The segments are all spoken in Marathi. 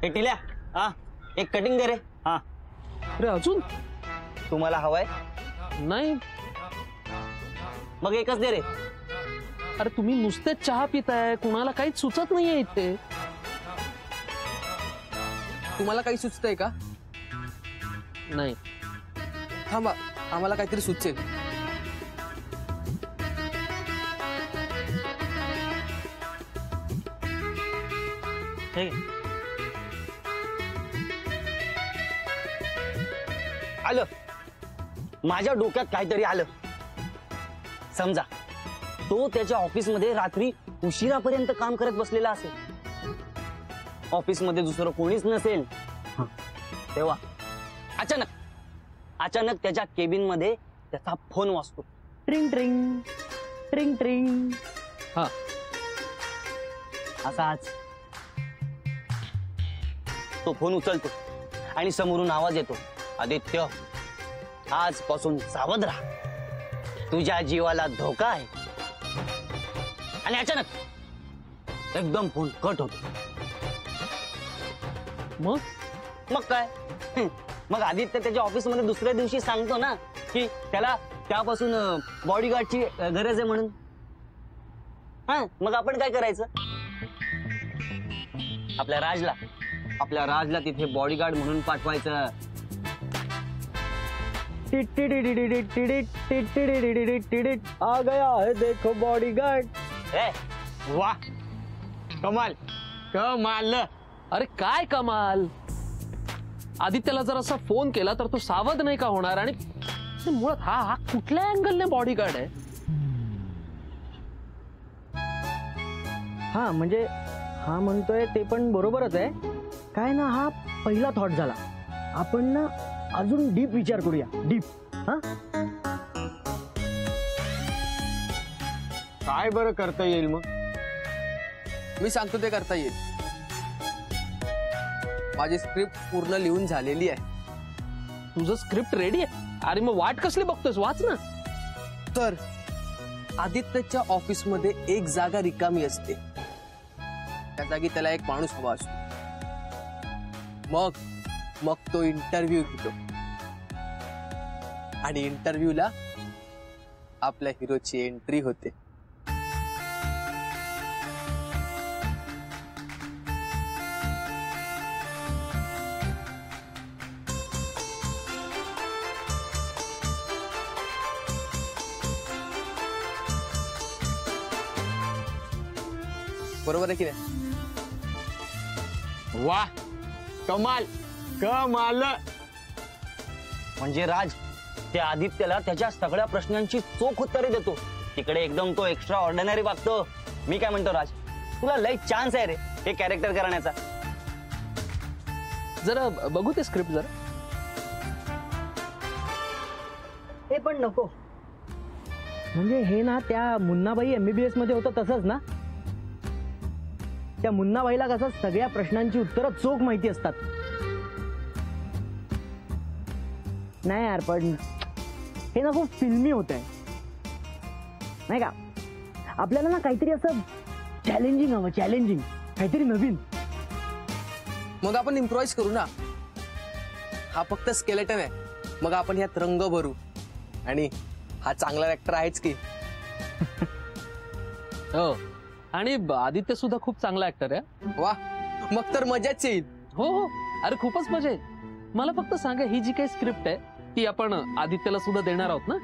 हे टिल्या, हा एक कटिंग दे रे. हा अरे अजून तुम्हाला हवाय? नाही. मग एकच दे रे. अरे तुम्ही नुसतेच चहा पिताय, कुणाला काहीच सुचत नाहीये इथे. तुम्हाला काही सुचतंय का? नाही. थांबा, आम्हाला काहीतरी सुचेल. हे घे. आलं माझ्या डोक्यात काहीतरी आलं. समजा तो त्याच्या ऑफिसमध्ये रात्री उशिरापर्यंत काम करत बसलेला असेल. ऑफिसमध्ये दुसरं कोणीच नसेल. तेव्हा अचानक त्याच्या केबिन मध्ये त्याचा फोन वाजतो. ट्रिंग ट्रिंग ट्रिंग ट्रिंग. हा असाच तो फोन उचलतो आणि समोरून आवाज येतो, आदित्य आजपासून सावध राहा, तुझ्या जीवाला धोका आहे. आणि अचानक एकदम फोन कट होतो. मग काय मग आदित्य त्याच्या ऑफिसमध्ये दुसऱ्या दिवशी सांगतो ना की त्याला त्यापासून बॉडीगार्डची गरज आहे म्हणून. हा मग आपण काय करायचं? आपल्या राजला तिथे बॉडीगार्ड म्हणून पाठवायचं. आ गया है देखो बॉडीगार्ड. वाह कमाल कमाल. अरे काय कमाल. आदित्यला जर असा फोन केला तर तो सावध नाही का होणार? आणि मुळात हा कुठल्या अँगलने बॉडीगार्ड आहे? हा म्हणजे हा म्हणतोय ते पण बरोबरच आहे. काय ना हा पहिला थॉट झाला. आपण ना अजून डीप विचार करूया. डीप. हा काय बरं करता येईल मग? मी सांगतो ते करता येईल. माझी स्क्रिप्ट पूर्ण लिहून झालेली आहे. तुझं स्क्रिप्ट रेडी आहे? अरे मग वाट कसली बघतोस, वाच ना. तर आदित्यच्या ऑफिसमध्ये एक जागा रिकामी असते. त्या जागी त्याला एक माणूस हवा असतो. मग तो इंटरव्ह्यू घेतो आणि इंटरव्ह्यूला आपल्या हिरोची एंट्री होते. बरोबर आहे की नाही? वाह कमाल कमाल. म्हणजे राज त्या आदित्यला त्याच्या सगळ्या प्रश्नांची चोख उत्तरे देतो. तिकडे एकदम तो एक्स्ट्रा ऑर्डिनरी वागतो. मी काय म्हणतो राज, तुला लय चान्स आहे रे हे कॅरेक्टर करण्याचा. जरा बघू ते स्क्रिप्ट जरा. हे पण नको. म्हणजे हे ना त्या मुन्नाबाई MBBS मध्ये होतं तसंच ना. त्या मुन्नाबाईला कसं सगळ्या प्रश्नांची उत्तरं चोख माहिती असतात. नाही यार पण हे ना खूप फिल्मी होत आहे नाही का? आपल्याला ना काहीतरी असं चॅलेंजिंग हवं. चॅलेंजिंग काहीतरी नवीन. मग आपण इम्प्रोवाइज करू ना. हा फक्त स्केलेटन आहे. मग आपण ह्यात रंग भरू. आणि हा चांगला ऍक्टर आहेच की. हो आणि आदित्य सुद्धा खूप चांगला ऍक्टर आहे. वा मग तर मजाच येईल. हो अरे खूपच मजा येईल. मला फक्त सांगा ही जी काही स्क्रिप्ट आहे ती आपण आदित्यला सुद्धा देणार आहोत ना?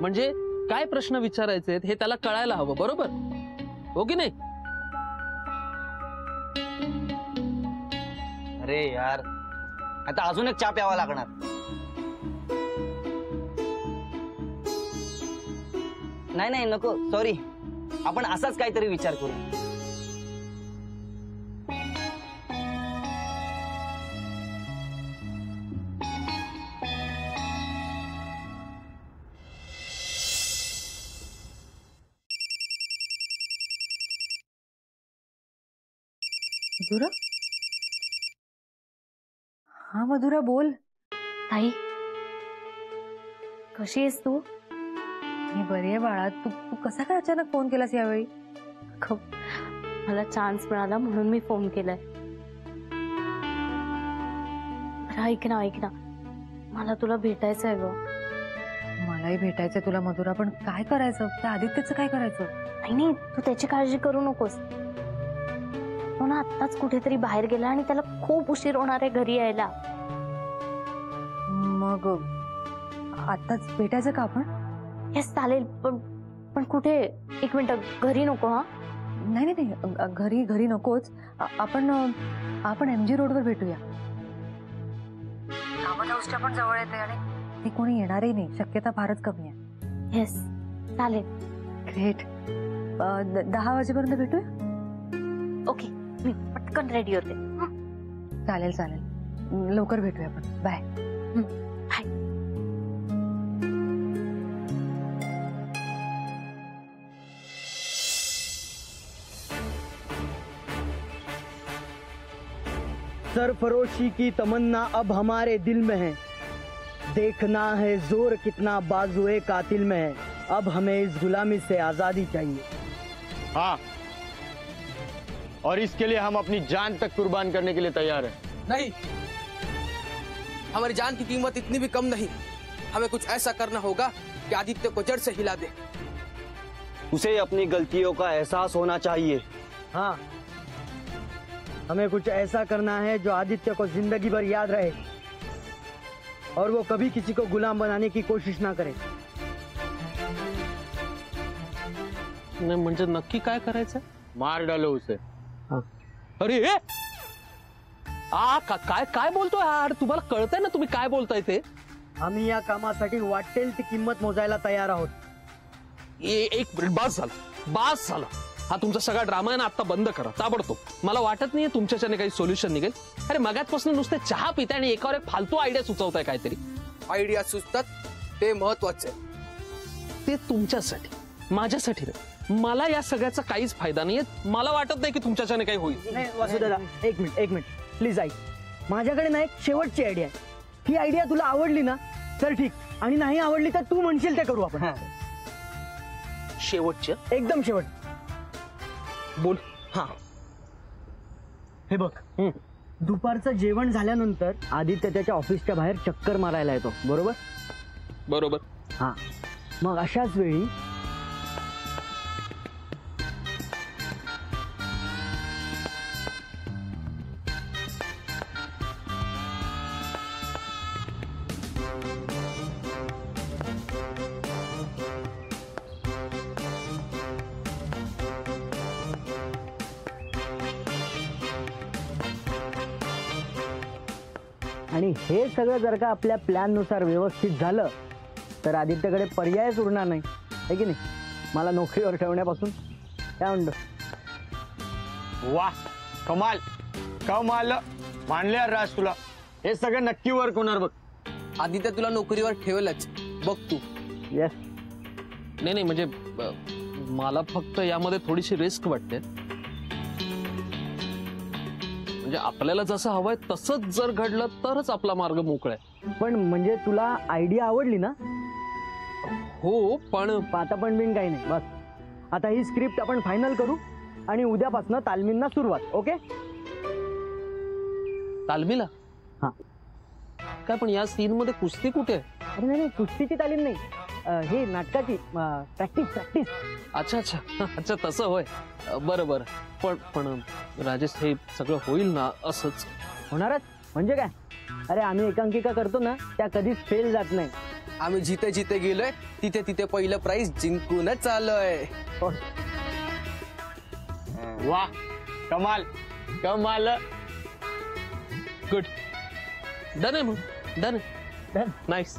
म्हणजे काय प्रश्न विचारायचे हे त्याला कळायला हवं. बरोबर हो की नाही? अरे यार आता अजून एक चहा प्यावा लागणार. नाही नको सॉरी. आपण असाच काहीतरी विचार करू. मधुरा? हा मधुरा बोल. ताई कशी आहेस तू? मी बरी आहे बाळा. तू कसा काय अचानक फोन केलास यावेळी? मला चान्स मिळाला म्हणून मी फोन केलाय. बरं, ऐक ना मला तुला भेटायचं आहे ग. मलाही भेटायचंय तुला मधुरा, पण काय करायचं? त्या आदित्यचं काय करायचं? नाही तू त्याची काळजी करू नकोस. तो ना आत्ताच कुठेतरी बाहेर गेला आणि त्याला खूप उशीर होणार आहे घरी यायला. मग आताच भेटायचं का आपण? हेच चालेल, पण कुठे? एक मिनिट, घरी नको हा. नाही घरी नकोच. आपण MG रोडवर भेटूया. कामत हाऊसच्या पण जवळ येते आणि ते कोणी येणारही नाही, शक्यता फारच कमी आहे. येस चालेल. ग्रेट. 10 वाजेपर्यंत भेटूया. ओके, मी पटकन रेडी होते. चालेल लवकर भेटूया आपण. बाय. बाय. सरफरोशी की तमन्ना अब हमारे दिल में है, देखना है जोर कितना बाजुए कातिल में है, अब हमें इस गुलामी से आजादी चाहिए. हाँ, और इसके लिए हम अपनी जान तक कुर्बान करने के लिए तैयार हैं. नहीं, हमारी जान की कीमत इतनी भी कम नहीं. हमें कुछ ऐसा करना होगा कि आदित्य को जड़ से हिला दे. उसे अपनी गलतियों का एहसास होना चाहिए. हाँ, हमें कुछ ऐसा करना है जो आदित्य को जिंदगी भर याद रहे और वो कभी किसी को गुलाम बनाने की कोशिश ना करे. नाही म्हणजे नक्की काय करायचं? मार डालो उसे. अरे काय बोलतोय यार? तुम्हाला कळतंय ना तुम्ही काय बोलताय ते? आम्ही या कामासाठी वाटेल ती किंमत मोजायला तयार आहोत. एक मिनिट, बास झाला. हा तुमचा सगळा ड्रामा आहे ना, आता बंद करा ताबडतोब. मला वाटत नाहीये तुमच्याच्याने काही सोल्युशन निघेल. अरे मगाचपासून नुसते चहा पिताय आणि एकावर एक फालतू आयडिया सुचवताय काहीतरी. आयडिया सुचतात ते महत्वाचे. ते तुमच्यासाठी, माझ्यासाठी नाही. मला या सगळ्याचा काहीच फायदा नाहीये. मला वाटत नाही की तुमच्याच्याने काही होईल. नाही वासुदादा, एक मिनिट प्लीज ऐक. माझ्याकडे ना एक शेवटची आयडिया आहे. ही आयडिया तुला आवडली ना तर ठीक, आणि नाही आवडली तर तू म्हणशील ते करू आपण. शेवटचे एकदम शेवट. बोल. हा, हे बघ, दुपारचं जेवण झाल्यानंतर आदित्य त्याच्या ऑफिसच्या बाहेर चक्कर मारायला येतो, बरोबर? बरोबर. हा, मग अशाच वेळी आणि हे सगळं जर का आपल्या प्लॅन नुसार व्यवस्थित झालं तर आदित्यकडे पर्यायच उरणार नाही, है की नाही? मला नोकरीवर ठेवण्यापासून. काय म्हणतो? वाह, कमाल मानले यार राज तुला. हे सगळं नक्की वर्क होणार बघ. आदित्य तुला नोकरीवर ठेवलंच बघ तू. येस. नाही म्हणजे मला फक्त यामध्ये थोडीशी रिस्क वाटते. म्हणजे आपल्याला जसं हवंय तसंच जर घडलं तरच आपला मार्ग मोकळा आहे. पण म्हणजे तुला आयडिया आवडली ना? हो, पण आता पण बिन काही नाही. बस आता ही स्क्रिप्ट आपण फायनल करू आणि उद्यापासून तालमींना सुरुवात. ओके? तालमीला? हा. काय पण या सीन मध्ये कुस्ती कुठे आहे? अरे नाही, कुस्तीची तालीम नाही, हे नाटकाची प्रॅक्टिस. अच्छा तसं होय. बरं. पण राजेश, हे सगळं होईल ना? असंच होणारच म्हणजे काय? अरे आम्ही एकांकिका करतो ना, त्या कधीच फेल जात नाही. आम्ही जिथे गेलोय तिथे पहिलं प्राइज जिंकूनच आलोय. वाह, कमाल. गुड. डन आहे मग. डन. नाईस.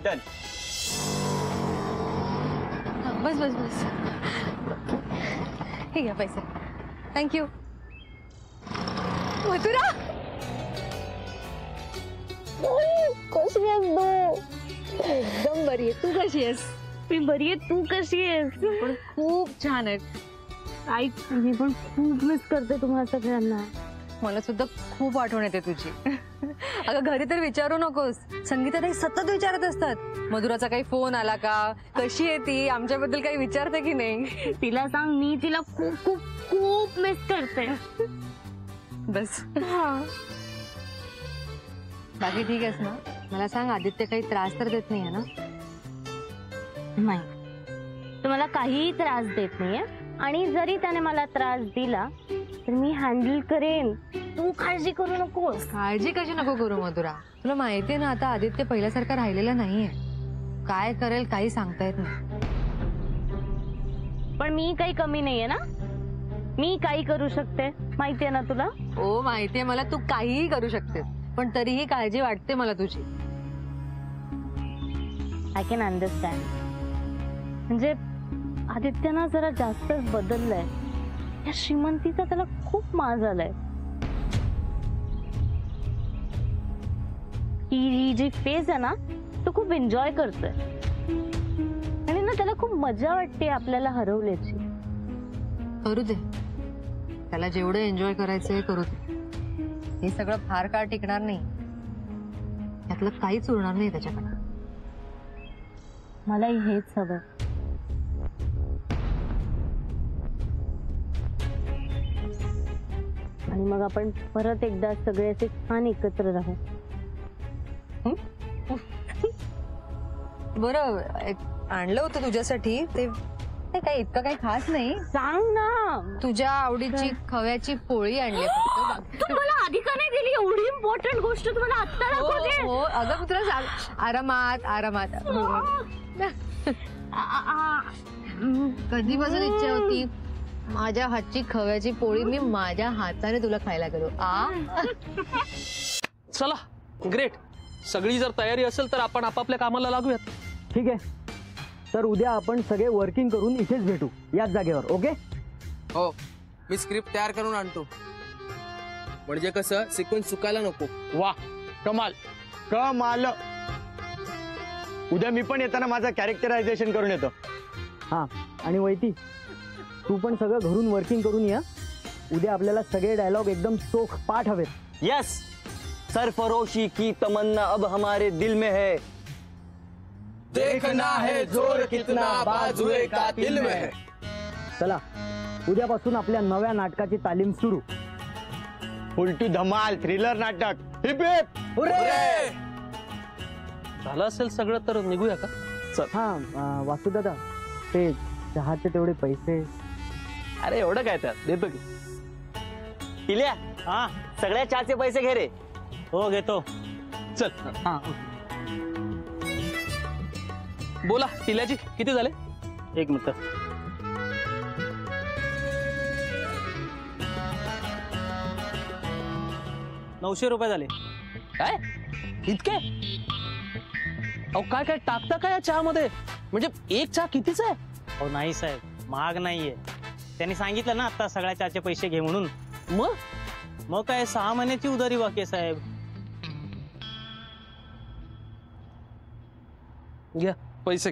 डन. बस हे घ्या पैसे. थँक्यू. मधुरा, कशी आहेस तू? एकदम बरी आहे. तू कशी आहेस? मी बरी आहे, तू कशी आहेस? पण खूप छान आहे. ऐक, मी पण खूप मिस करते तुम्हाला सगळ्यांना. मला सुद्धा खूप आठवण येते तुझी. अगं घरी तर विचारू नकोस. संगीताताई सतत विचारत असतात मधुराचा काही फोन आला का, कशी आहे ती, आमच्याबद्दल काही विचारते की नाही. तिला सांग मी तिला खूप खूप खूप मिस करते. बस बाकी ठीक आहेस ना. मला सांग आदित्य काही त्रास तर देत नाहीये ना. नाही, तो मला काहीही त्रास देत नाहीये आणि जरी त्याने मला त्रास दिला तर मी हँडल करेन. तू काळजी करू नकोस. काळजी कशी नको करू मधुरा. तुला माहितीये ना आता आदित्य पहिल्यासारखा राहिलेला नाहीये. काय करेल काही सांगता येत नाही. पण मी काही कमी नाहीये ना. मी काही करू शकते, माहितीये ना तुला. हो माहितीये मला तू काहीही करू शकतेस, पण तरीही काळजी वाटते मला तुझी. I can understand. म्हणजे आदित्य ना जरा जास्तच बदललाय. या श्रीमंतीचा त्याला खूप माज आलाय. ही जी फेज आहे ना तो खूप एन्जॉय करतोय आणि ना त्याला खूप मजा वाटते आपल्याला हरवल्याची. करू दे, त्याला जेवढं एन्जॉय करायचंय करू दे. हे सगळं फार काळ टिकणार नाही. यातलं काहीच उरणार नाही त्याच्याकडे. मलाही हेच हवं. आणि मग आपण परत एकदा सगळे असे छान एकत्र राहू. बरं एक आणलं होतं तुझ्यासाठी. ते काही इतकं काही खास नाही. सांग ना. तुझ्या आवडीची खव्याची पोळी आणली फक्त. तू मला आधी का नाही दिली. एवढी इम्पॉर्टंट गोष्ट तुम्हाला आत्ता दाखवते. हो अगं मी तुला सांग. आरामात आरामात. कधीपासून इच्छा होती माझ्या हातची खव्याची पोळी मी माझ्या हाताने तुला खायला करू. चला ग्रेट. सगळी जर तयारी असेल तर आपण आपापल्या कामाला लागूयात. ठीक आहे, तर उद्या आपण सगळे वर्किंग करून इथेच भेटू याच जागेवर. ओके. हो, मी स्क्रिप्ट तयार करून आणतो. म्हणजे कसं सिक्वेन्स चुकायला नको. वा, कमाल कमाल. उद्या मी पण येताना माझं कॅरेक्टरायझेशन करून येतो. हा, आणि वैती तू पण सगळं घरून वर्किंग करून या. उद्या आपल्याला सगळे डायलॉग एकदम चोख पाठ हवेत. यस, सरफरोशी की तमन्ना अब हमारे दिल में है. देखना है जोर कितना बाजुए का दिल में है. चला उद्यापासून आपल्या नव्या नाटकाची तालीम सुरू. उलटू धमाल थ्रिलर नाटक. Heap heap hurray. झालं असेल सगळं तर निघूया का. हा वासुदादा, ते चहाचे तेवढे पैसे. अरे एवढं काय त्यात, देतो की. पिल्या, हा, सगळ्या चहाचे पैसे घे रे. हो घेतो. चल. बोला टिल्याजी किती झाले. 1 मिनिट. ₹900 झाले. काय इतके. अहो काय काय टाकता काय या चहामध्ये. म्हणजे एक चहा कितीच आहे. हो नाही साहेब, महाग नाहीये. त्यांनी सांगितलं ना आता सगळ्या चहाचे पैसे घे म्हणून. मग काय 6 महिन्याची उधारी बाकी आहे साहेब. घ्या पैसे.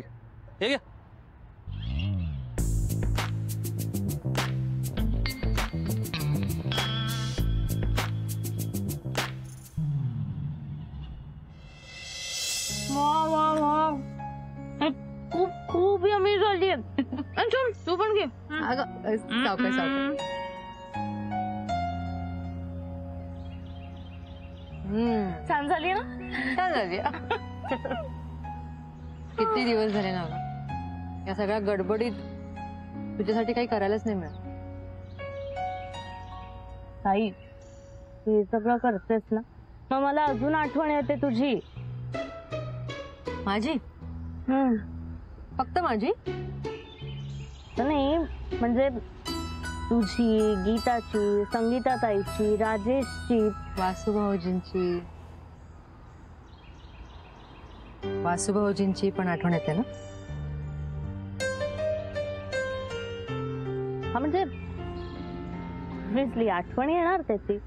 हे घ्या. खूप खूप यमी झाली. तू पण घे. अगं सावकाश सावकाश. छान झाली ना. छान झाली. किती दिवस झाले ना गं. या सगळ्या गडबडीत तुझ्यासाठी काही करायलाच नाही मिळत. ताई, तू हे सगळं करतेस ना, मग मला अजून आठवण येते तुझी. माझी. फक्त माझी नाही, म्हणजे तुझी, गीताची, संगीताताईची, राजेशची, वासुभाऊजींची पण आठवण येते ना. हा म्हणजे ऑब्व्हियसली आठवण येणार त्याची,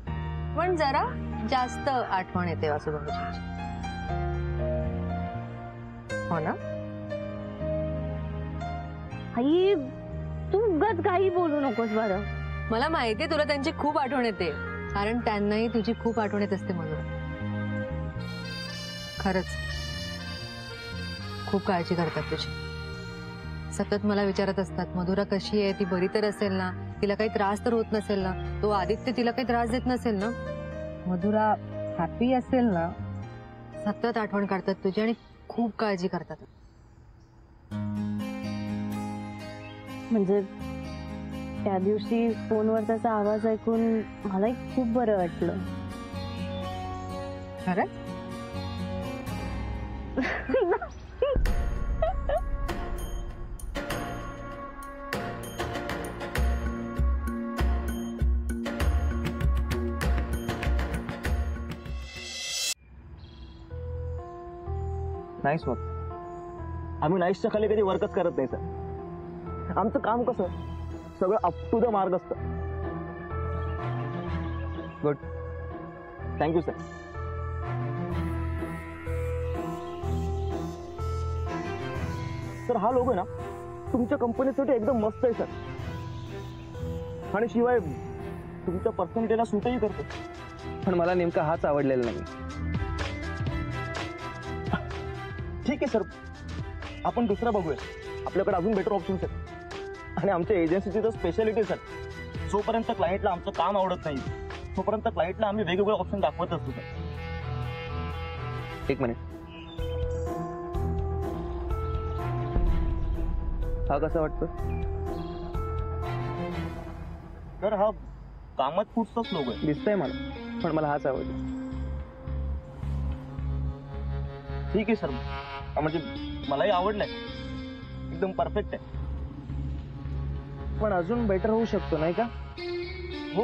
पण जरा जास्त आठवण येते वासुभाऊजींची. हो ना. आई तू उगाच काही बोलू नकोस बरं. मला माहितीये तुला त्यांची खूप आठवण येते, कारण त्यांनाही तुझी खूप आठवण येत असते. म्हणून खरंच खूप काळजी करतात तुझी. सतत मला विचारत असतात मधुरा कशी आहे, ती बरी तर असेल ना, तिला काही त्रास तर होत नसेल ना, तो आदित्य तिला काही त्रास देत नसेल ना, मधुरा हॅपी असेल ना. सतत आठवण काढतात तुझी आणि खूप काळजी करतात. म्हणजे त्या दिवशी फोनवर त्याचा आवाज ऐकून मलाही खूप बरं वाटलं. खरंच नाईस वर्क. आम्ही नाईसच्या खाली कधी वर्कच करत नाही सर. आमचं काम कसं सगळं अप टू द मार्क असतं. गुड. Thank you sir. सर हा लोगो ना तुमच्या कंपनीसाठी एकदम मस्त आहे सर. आणि शिवाय तुमच्या पर्सनॅलिटीला सूटही करतो. पण मला नेमका हाच आवडलेला नाही. ठीक आहे सर, आपण दुसरा बघूया. आपल्याकडे अजून बेटर ऑप्शन्स आहेत. आणि आमच्या एजन्सीची तर स्पेशालिटी सर, जोपर्यंत क्लायंटला आमचं काम आवडत नाही तोपर्यंत क्लायंटला आम्ही वेगवेगळे ऑप्शन दाखवत असतो सर. एक मिनिट. हा कसा वाटतो? तर हा कामात पुढचाच लोगो आहे. दिसतंय मला, पण मला हाच आवडतो. ठीक आहे सर, म्हणजे मलाही आवडलाय. एकदम परफेक्ट आहे. पण अजून बेटर होऊ शकतो नाही का? हो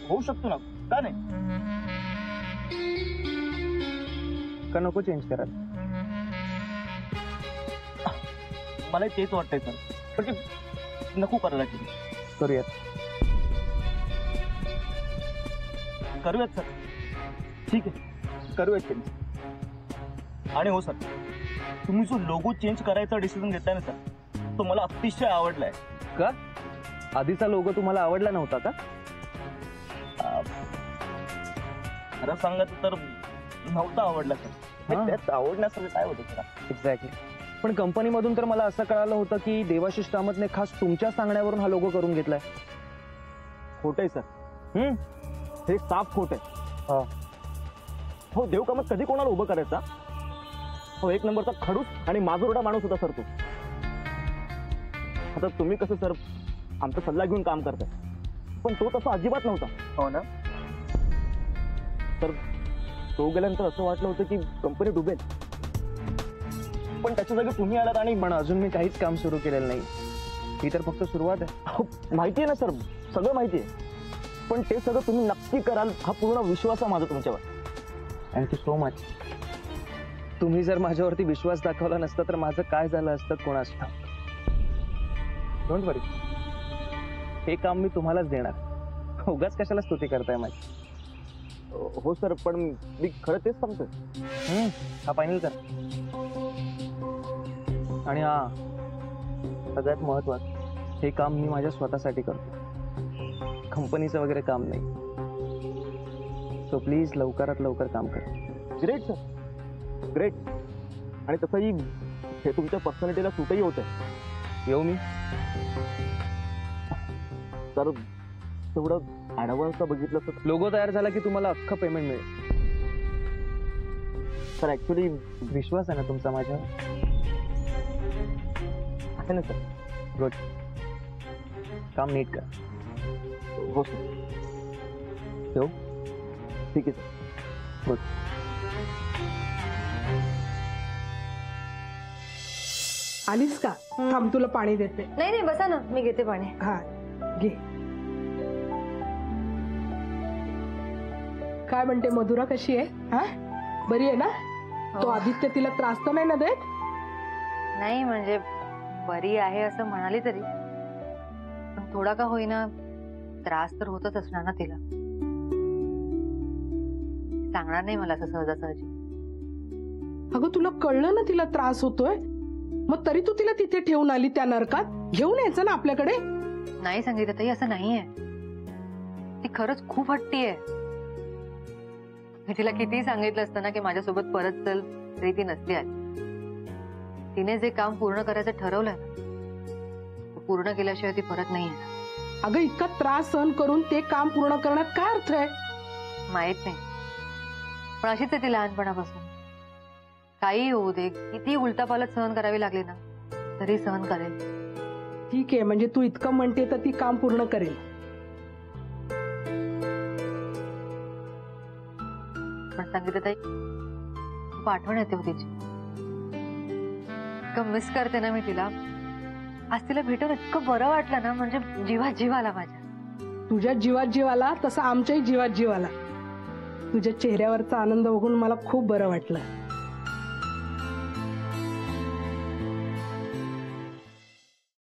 होऊ शकतो ना, का नाही? का नको चेंज करायला? मलाही तेच वाटतंय सर, पण ते नको करायला. करूयात. करूयात सर. ठीक आहे, करूयात चेंज. आणि हो सर, तुम्ही जो लोगो चेंज करायचा डिसिजन घेतलाय ना सर, तो मला अतिशय आवडलाय. का? आधीचा लोगो तुम्हाला आवडला नव्हता का? खरं सांगायचं तर नव्हता आवडला सर. हा. त्यात आवडण्यासाठी काय होतं सर? एक्झॅक्टली. पण कंपनीमधून तर मला असं कळालं होतं की देवाशिष कामतने खास तुमच्या सांगण्यावरून हा लोगो करून घेतलाय. खोट आहे सर. हे साफ खोट आहे. हो, देव कामत कधी कोणाला उभं करायचा? हो, एक नंबरचा खडूस आणि माजुरडा माणूस होता सर तो. आता तुम्ही कसं सर आमचा सल्ला घेऊन काम करताय, पण तो तसा अजिबात नव्हता. हो ना तर तो गेल्यानंतर असं वाटलं होतं की कंपनी डुबेल, पण त्याच्या जागी तुम्ही आलात. आणि पण अजून मी काहीच काम सुरू केलेलं नाही. ही तर फक्त सुरुवात आहे. हो, माहिती आहे ना सर, सगळं माहिती आहे. पण ते सगळं तुम्ही नक्की कराल हा पूर्ण विश्वास आहे माझा तुमच्यावर. Thank you so much. तुम्ही जर माझ्यावरती विश्वास दाखवला नसता तर माझं काय झालं असतं कोणास ठाऊक. डोंट वरी, हे काम मी तुम्हालाच देणार. उगाच कशाला स्तुती करताय माझी? हो सर, पण मी खरं तेच सांगतोय. हा फायनल कर. आणि हा सगळ्यात महत्वाचं, हे काम मी माझ्या स्वतःसाठी करतो, कंपनीचं वगैरे काम नाही. सो प्लीज लवकरात लवकर काम कर. Great sir, great. आणि तसंही हे तुमच्या पर्सनॅलिटीला सूटही होत आहे. येऊ मी? तर तेवढं ऍडव्हान्सला बघितलं तर लोगो तयार झाला की तुम्हाला अख्खं पेमेंट मिळेल. सर ऍक्च्युली विश्वास आहे ना तुमचा माझ्यावर? आहे ना सर. गुड. काम नीट कर. हो सर. येऊ? ठीक आहे सर. गुड. आलीस का? थांब तुला पाणी देते. नाही नाही बसा ना, मी घेते पाणी. हा घे. काय म्हणते मधुरा, कशी आहे? हा बरी आहे ना? तो आदित्य तिला त्रास तर नाही ना देत? नाही म्हणजे बरी आहे असं म्हणाली तरी, पण थोडा का होईना त्रास तर होतच असणार ना तिला. सांगणार नाही मला असं सहजासहजी. अगं तुला कळलं ना तिला त्रास होतोय, मग तरी तू तिला तिथे ठेवून आली त्या नरकात. घेऊन यायचं ना आपल्याकडे. नाही सांगितलं ताई, असं नाहीये. ती खरंच खूप हट्टी आहे. मी तिला कितीही सांगितलं असतं ना की माझ्यासोबत परत चल, तरी ती नसली आली. तिने जे काम पूर्ण करायचं ठरवलंय ना, ते पूर्ण केल्याशिवाय ती परत नाही येणार. अगं इतका त्रास सहन करून ते काम पूर्ण करण्यात काय अर्थ आहे? माहित नाही, पण अशीच आहे ती लहानपणापासून. काही होऊ दे, किती उलटापालट सहन करावी लागली ना तरी सहन करेल. ठीक आहे, म्हणजे तू इतकं म्हणते तर ती काम पूर्ण करेल. पण संगीताताई, खूप आठवण येते हो तिची. इतकं मिस करते ना मी तिला. आज तिला भेटून इतकं बरं वाटलं ना, म्हणजे जीवात जीव आला माझ्या. तुझ्या जीवात जीव आला तसा आमच्याही जीवात जीव आला. तुझ्या चेहऱ्यावरचा आनंद बघून मला खूप बरं वाटलं.